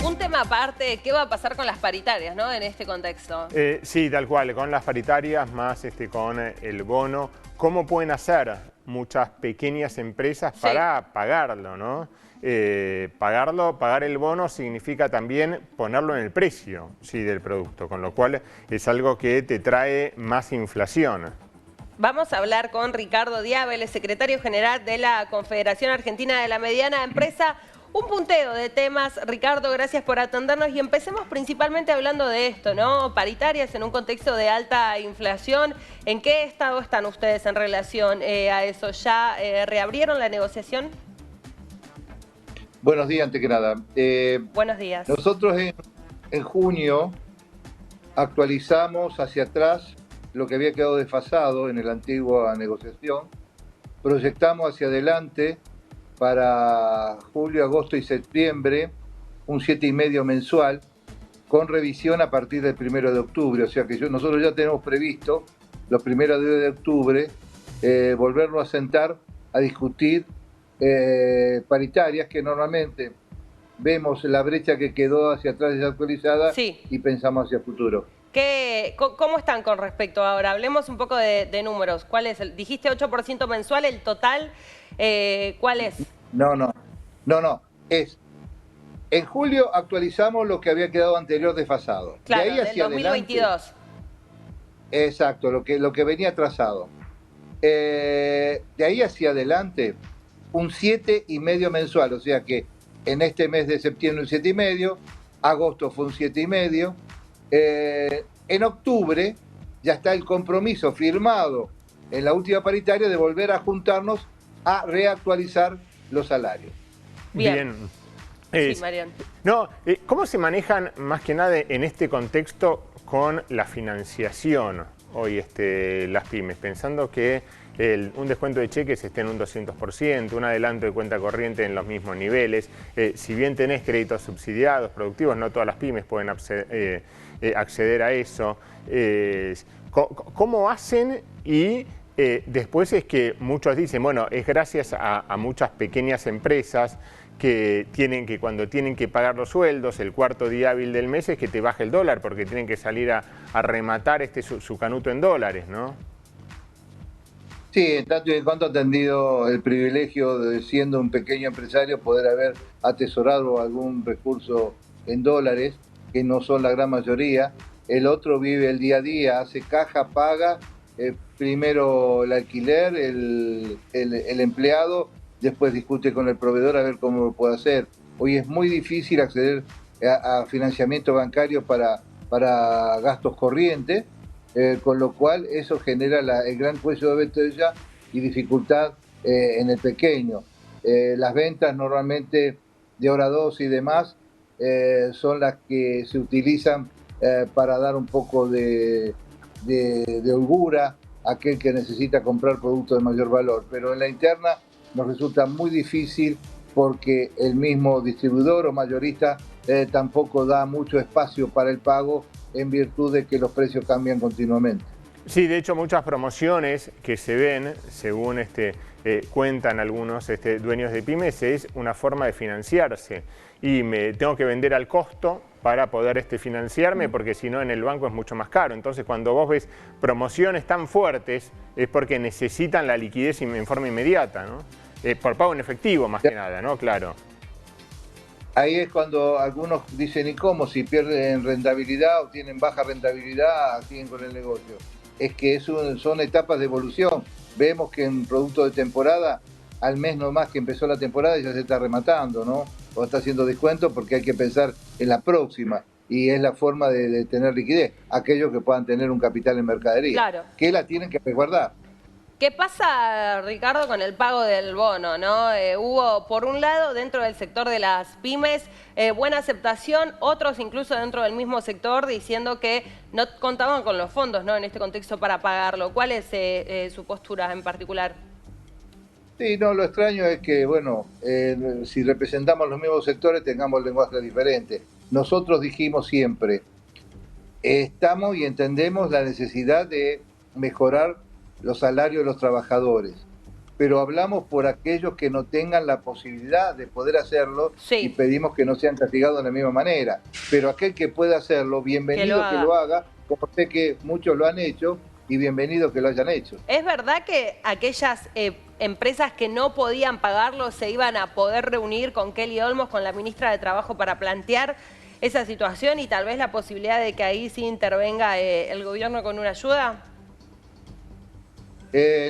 Un tema aparte, ¿qué va a pasar con las paritarias, ¿no? En este contexto? Sí, tal cual, con las paritarias más con el bono. ¿Cómo pueden hacer muchas pequeñas empresas para pagarlo, ¿no? Pagar el bono significa también ponerlo en el precio, sí, del producto, con lo cual es algo que te trae más inflación. Vamos a hablar con Ricardo Diabel, secretario general de la Confederación Argentina de la Mediana Empresa. Un punteo de temas. Ricardo, gracias por atendernos y empecemos principalmente hablando de esto, ¿no? Paritarias en un contexto de alta inflación. ¿En qué estado están ustedes en relación a eso? ¿Ya reabrieron la negociación? Buenos días, antes que nada. Buenos días. Nosotros en junio actualizamos hacia atrás lo que había quedado desfasado en la antigua negociación. Proyectamos hacia adelante para julio, agosto y septiembre un 7,5 mensual con revisión a partir del 1 de octubre. O sea que nosotros ya tenemos previsto los primeros días de octubre volvernos a sentar a discutir paritarias que normalmente vemos la brecha que quedó hacia atrás desactualizada y pensamos hacia el futuro. ¿Cómo están con respecto ahora? Hablemos un poco de números. ¿Cuál es? Dijiste 8% mensual, el total, ¿cuál es? No. En julio actualizamos lo que había quedado anterior desfasado. Claro, de ahí hacia del 2022. Adelante, exacto, lo que venía atrasado. De ahí hacia adelante, un 7,5 mensual. O sea que en este mes de septiembre un 7,5, agosto fue un 7,5. En octubre ya está el compromiso firmado en la última paritaria de volver a juntarnos a reactualizar los salarios. Bien. Sí, Marian. No, ¿cómo se manejan más que nada en este contexto con la financiación hoy las pymes? Pensando que un descuento de cheques esté en un 200%, un adelanto de cuenta corriente en los mismos niveles. Si bien tenés créditos subsidiados, productivos, no todas las pymes pueden acceder a eso. ¿Cómo hacen? Y después es que muchos dicen, bueno, es gracias a muchas pequeñas empresas que cuando tienen que pagar los sueldos, el cuarto día hábil del mes es que te baja el dólar, porque tienen que salir a rematar su canuto en dólares, ¿no? Sí, en tanto y en cuanto ha tenido el privilegio de, siendo un pequeño empresario, poder haber atesorado algún recurso en dólares, que no son la gran mayoría. El otro vive el día a día, hace caja, paga, primero el alquiler, el empleado, después discute con el proveedor a ver cómo lo puede hacer. Hoy es muy difícil acceder a financiamiento bancario para gastos corrientes, con lo cual eso genera el gran cuello de botella y dificultad en el pequeño. Las ventas normalmente de hora 2 y demás son las que se utilizan para dar un poco de holgura a aquel que necesita comprar productos de mayor valor. Pero en la interna nos resulta muy difícil porque el mismo distribuidor o mayorista tampoco da mucho espacio para el pago en virtud de que los precios cambian continuamente. Sí, de hecho muchas promociones que se ven, según cuentan algunos dueños de pymes, es una forma de financiarse. Y me tengo que vender al costo para poder financiarme, porque si no en el banco es mucho más caro. Entonces cuando vos ves promociones tan fuertes es porque necesitan la liquidez en forma inmediata, ¿no? Por pago en efectivo más que nada, ¿no? Claro. Ahí es cuando algunos dicen, ¿y cómo? Si pierden rentabilidad o tienen baja rentabilidad, siguen con el negocio. Es que son etapas de evolución. Vemos que en producto de temporada, al mes nomás que empezó la temporada ya se está rematando, ¿no? O está haciendo descuento porque hay que pensar en la próxima. Y es la forma de tener liquidez. Aquellos que puedan tener un capital en mercadería. Claro. Que la tienen que resguardar. ¿Qué pasa, Ricardo, con el pago del bono, ¿no? Hubo, por un lado, dentro del sector de las pymes, buena aceptación, otros incluso dentro del mismo sector diciendo que no contaban con los fondos, ¿no? En este contexto para pagarlo. ¿Cuál es su postura en particular? Sí, no, lo extraño es que, bueno, si representamos los mismos sectores tengamos lenguajes diferentes. Nosotros dijimos siempre, estamos y entendemos la necesidad de mejorar los salarios de los trabajadores. pero hablamos por aquellos que no tengan la posibilidad de poder hacerlo Sí. y pedimos que no sean castigados de la misma manera. Pero aquel que pueda hacerlo, bienvenido que lo haga, como sé que muchos lo han hecho, y bienvenido que lo hayan hecho. ¿Es verdad que aquellas empresas que no podían pagarlo se iban a poder reunir con Kelly Olmos, con la ministra de Trabajo, para plantear esa situación y tal vez la posibilidad de que ahí sí intervenga el gobierno con una ayuda?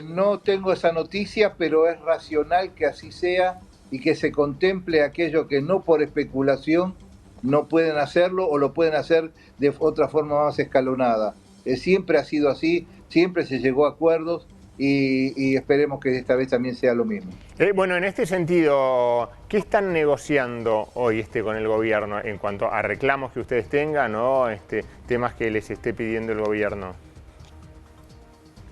No tengo esa noticia, pero es racional que así sea y que se contemple aquello que no por especulación no pueden hacerlo o lo pueden hacer de otra forma más escalonada. Siempre ha sido así, siempre se llegó a acuerdos y esperemos que esta vez también sea lo mismo. Bueno, en este sentido, ¿qué están negociando hoy con el gobierno en cuanto a reclamos que ustedes tengan o temas que les esté pidiendo el gobierno?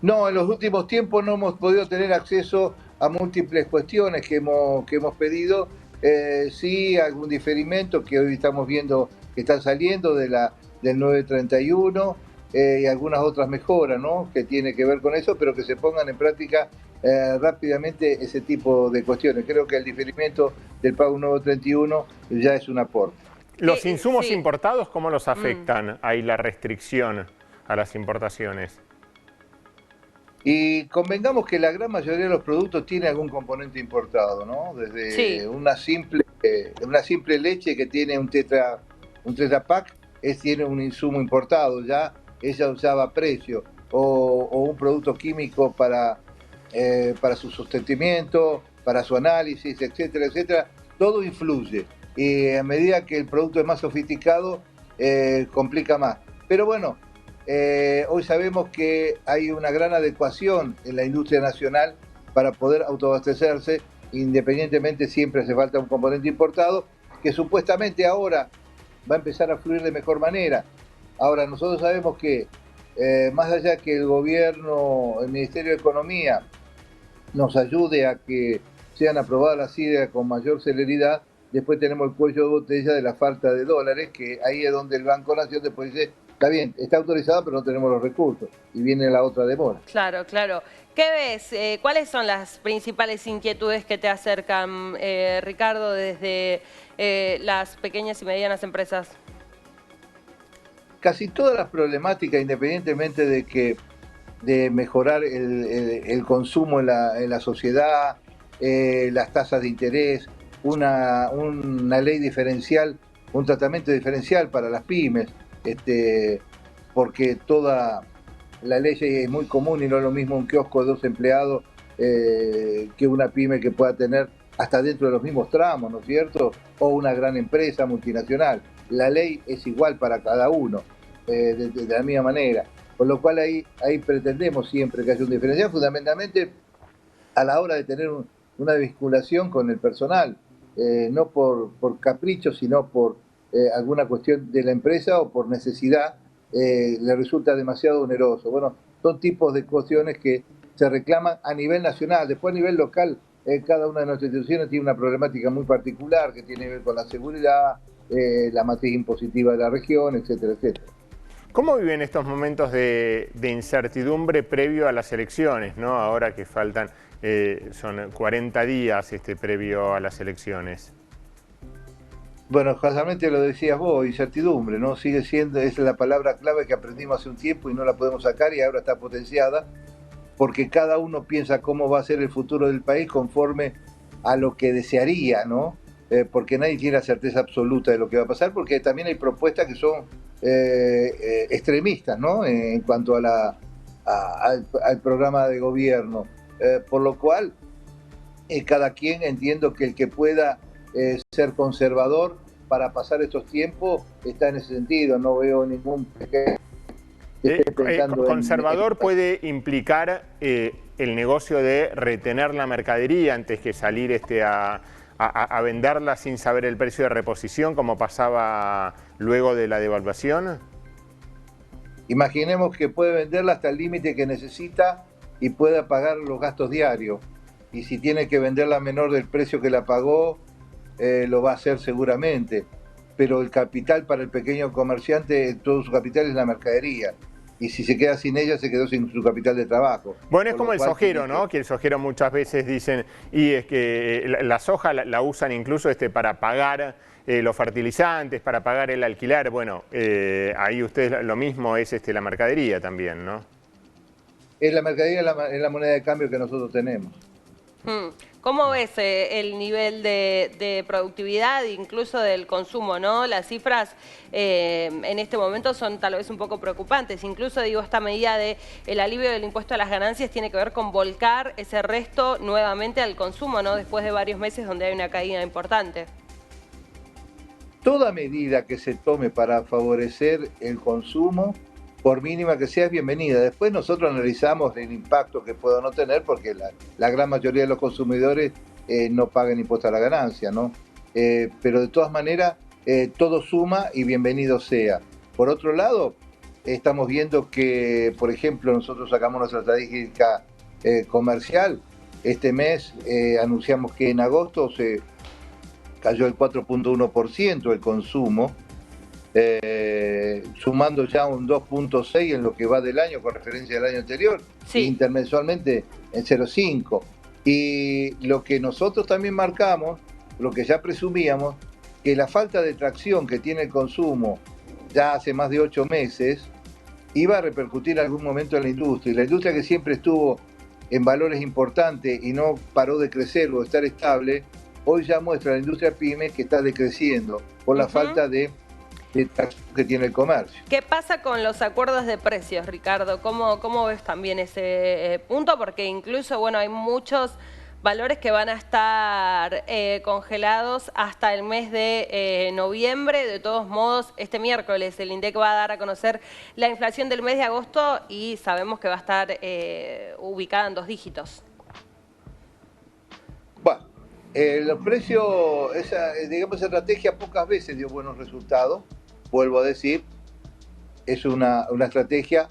No, en los últimos tiempos no hemos podido tener acceso a múltiples cuestiones que hemos pedido. Sí, algún diferimento que hoy estamos viendo que están saliendo del 931 y algunas otras mejoras, ¿no?, que tiene que ver con eso, pero que se pongan en práctica rápidamente ese tipo de cuestiones. Creo que el diferimiento del pago 931 ya es un aporte. ¿Los insumos importados cómo los afectan ahí la restricción a las importaciones? Y convengamos que la gran mayoría de los productos tiene algún componente importado, ¿no? Desde una simple leche que tiene un tetra pak, tiene un insumo importado, ya ella usaba precio, o un producto químico para su sustentamiento, para su análisis, etcétera, etcétera. Todo influye. Y a medida que el producto es más sofisticado, complica más. Pero bueno, hoy sabemos que hay una gran adecuación en la industria nacional para poder autoabastecerse, independientemente siempre hace falta un componente importado, que supuestamente ahora va a empezar a fluir de mejor manera. Ahora, nosotros sabemos que más allá que el gobierno, el Ministerio de Economía, nos ayude a que sean aprobadas las ideas con mayor celeridad, después tenemos el cuello de botella de la falta de dólares, que ahí es donde el Banco Nación después dice: está bien, está autorizado, pero no tenemos los recursos. Y viene la otra demora. Claro, claro. ¿Qué ves? ¿Cuáles son las principales inquietudes que te acercan, Ricardo, desde las pequeñas y medianas empresas? Casi todas las problemáticas, independientemente de mejorar el consumo en la sociedad, las tasas de interés, una ley diferencial, un tratamiento diferencial para las pymes, porque toda la ley es muy común y no es lo mismo un kiosco de 2 empleados que una pyme que pueda tener hasta dentro de los mismos tramos, ¿no es cierto? O una gran empresa multinacional. La ley es igual para cada uno, de la misma manera. Por lo cual ahí pretendemos siempre que haya un diferencial, fundamentalmente a la hora de tener una vinculación con el personal, no por capricho, sino por alguna cuestión de la empresa o por necesidad, le resulta demasiado oneroso. Bueno, son tipos de cuestiones que se reclaman a nivel nacional. Después a nivel local, cada una de nuestras instituciones tiene una problemática muy particular que tiene que ver con la seguridad, la matriz impositiva de la región, etcétera, etcétera. ¿Cómo viven estos momentos de incertidumbre previo a las elecciones, ¿no? Ahora que faltan, son 40 días previo a las elecciones. Bueno, casualmente lo decías vos, incertidumbre, ¿no? Sigue siendo, es la palabra clave que aprendimos hace un tiempo y no la podemos sacar y ahora está potenciada, porque cada uno piensa cómo va a ser el futuro del país conforme a lo que desearía, ¿no? Porque nadie tiene la certeza absoluta de lo que va a pasar, porque también hay propuestas que son extremistas, ¿no? En cuanto al programa de gobierno. Por lo cual, cada quien, entiendo que el que pueda ser conservador para pasar estos tiempos está en ese sentido. No veo ningún conservador puede implicar el negocio de retener la mercadería antes que salir a venderla sin saber el precio de reposición, como pasaba luego de la devaluación. Imaginemos que puede venderla hasta el límite que necesita y pueda pagar los gastos diarios. Y si tiene que venderla menor del precio que la pagó, lo va a hacer seguramente. Pero el capital para el pequeño comerciante, todo su capital es la mercadería. y si se queda sin ella, se quedó sin su capital de trabajo. Bueno, es Por como lo el cual sojero, tiene ¿no? Que el sojero muchas veces dicen, y es que la soja la usan incluso para pagar los fertilizantes, para pagar el alquiler. Bueno, ahí ustedes lo mismo es la mercadería también, ¿no? Es la mercadería, es la moneda de cambio que nosotros tenemos. ¿Cómo ves el nivel de productividad, incluso del consumo, ¿no? Las cifras en este momento son tal vez un poco preocupantes. Incluso, digo, esta medida del alivio del impuesto a las ganancias tiene que ver con volcar ese resto nuevamente al consumo, ¿no? Después de varios meses donde hay una caída importante. Toda medida que se tome para favorecer el consumo, por mínima que sea, es bienvenida. Después nosotros analizamos el impacto que pueda no tener, porque la gran mayoría de los consumidores no pagan impuesto a la ganancia, ¿no? Pero de todas maneras, todo suma y bienvenido sea. Por otro lado, estamos viendo que, por ejemplo, nosotros sacamos nuestra estrategia comercial. Este mes anunciamos que en agosto se cayó el 4.1% el consumo, sumando ya un 2.6 en lo que va del año con referencia al año anterior, Sí. intermensualmente en 0.5. Y lo que nosotros también marcamos, lo que ya presumíamos, que la falta de tracción que tiene el consumo ya hace más de 8 meses, iba a repercutir en algún momento en la industria. Y la industria, que siempre estuvo en valores importantes y no paró de crecer o de estar estable, hoy ya muestra la industria pyme que está decreciendo por la falta de tracción que tiene el comercio. ¿Qué pasa con los acuerdos de precios, Ricardo? ¿Cómo ves también ese punto? Porque incluso, bueno, hay muchos valores que van a estar congelados hasta el mes de noviembre. De todos modos, este miércoles el INDEC va a dar a conocer la inflación del mes de agosto y sabemos que va a estar ubicada en 2 dígitos. Bueno, los precios, esa estrategia pocas veces dio buenos resultados. Vuelvo a decir, es una estrategia,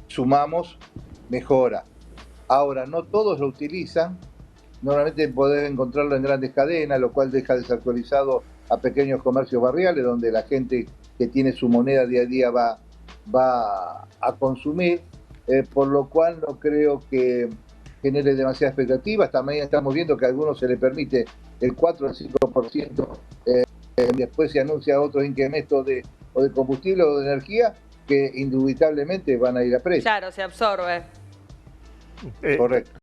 sumamos, mejora. Ahora, no todos lo utilizan. Normalmente podés encontrarlo en grandes cadenas, lo cual deja desactualizado a pequeños comercios barriales, donde la gente que tiene su moneda día a día va a consumir, por lo cual no creo que genere demasiadas expectativas. También estamos viendo que a algunos se le permite el 4 o el 5%, después se anuncia otros incrementos de combustible o de energía que indubitablemente van a ir a precio. Claro, se absorbe. Correcto.